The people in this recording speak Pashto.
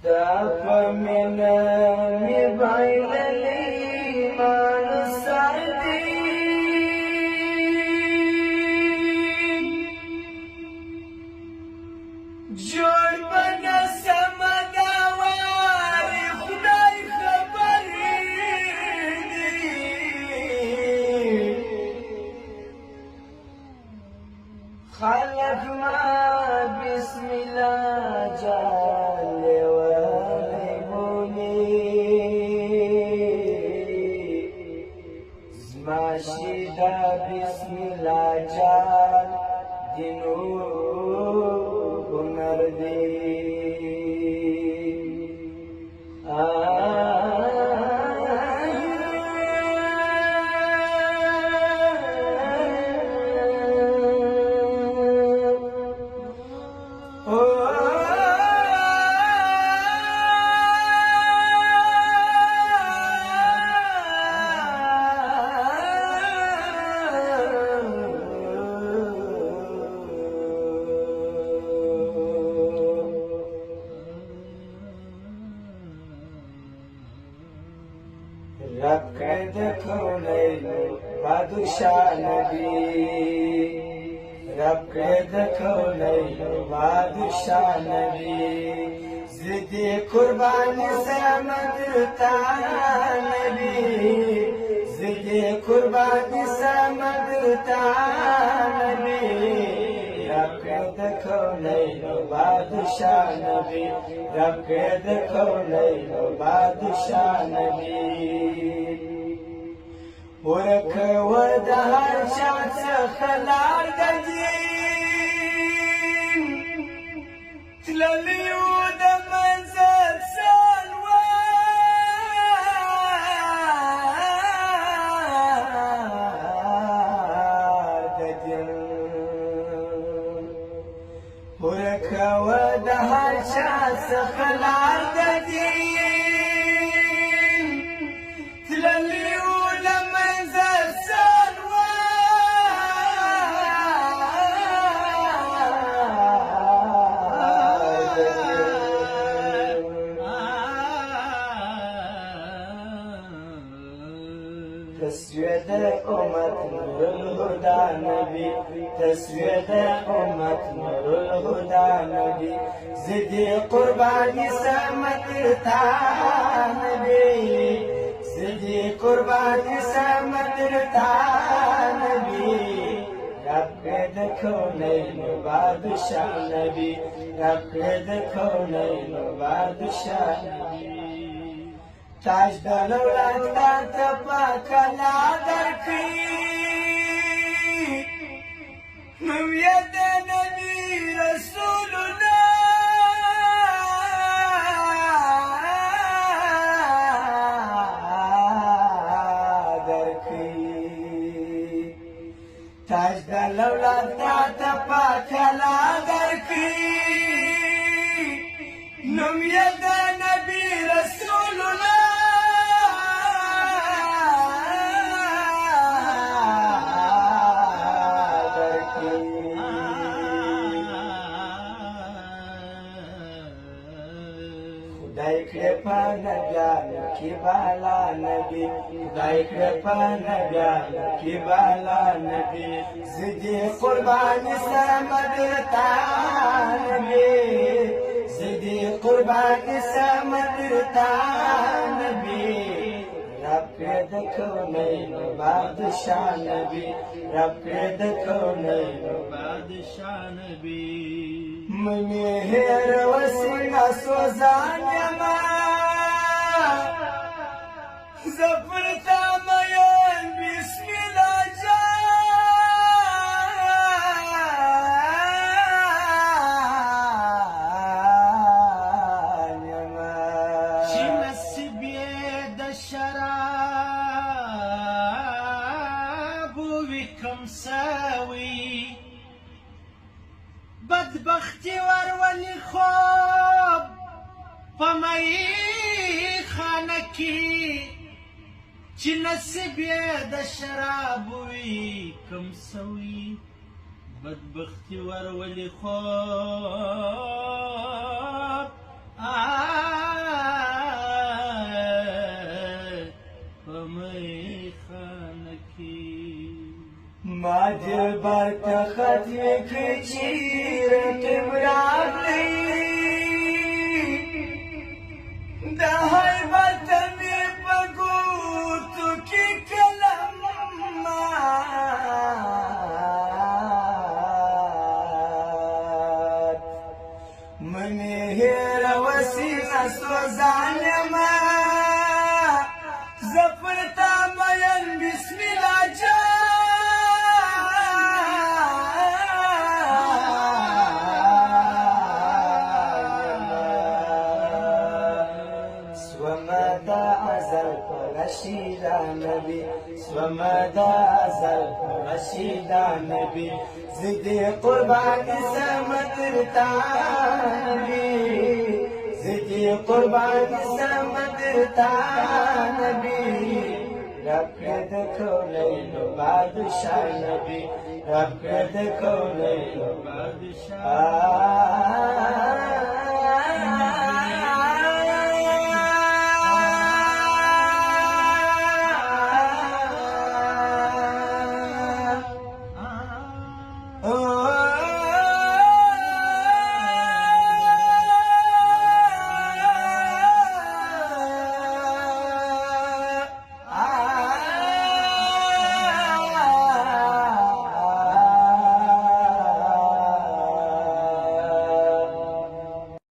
Stapamina mi bailali man sardi Jod bana samadawari khudai khabari khalaq ma bismillah jale Mashida bismillah jal dinu gunardi رب قید کونین بادشاہ نبی رب قید کونین بادشاہ نبی زدی قربان سمدتا نبی زدی قربان سمدتا نبی رب قید کونین بادشاہ نبی رب قید کونین بادشاہ نبی ورک ود هر چا څخه لار د دین تللی و د منزل سالوار د دین ورک ود هر چا څخه لار د دین تللی تسويد أمة نور الهدى نبي تسويد أمة نور الهدى نبي زدي قرباني سمترتا نبي زدي قرباني سمترتا نبي رب قید کونین بادشاہ نبی رب قید کونین بادشاہ نبی تاج دولت تا تپاکلا درکړي نومیت نبی رسول الله درکړي تاج دولت تا تپاکلا درکړي نومیت نبی رسول الله خدای کړه په نبیانو کې بالا نبی خدای کړه په نبیانو کې بالا نبی زدي قربان سمدرتا نبی زدي قربان سمدرتا نبی رب قید کونین بادشاہ نبی رب قید کونین بادشاہ نبی منی هر وسینا سوزان یما زفر تامین بسم الله جان یما چی نصیب د شراب وی کم ساوی بدبختی ورولي خوب پمای خانه کی چې نصیب د شراب وی کم سوی بدبختی ورولي خوب دل برته ختم کی چی رقیب راغلی د حیبت می په ګوتو کې کلم مات منې هېره وسیله سوځان یمه زه پر تا مین بسم الله جان سوما دا ازل رشیدا نبی سوما دا ازل رشیدا نبی زدی قربان سمدرتا نبی زدی قربان سمدرتا نبی رب کونین بادشاہ نبی رب کونین بادشاہ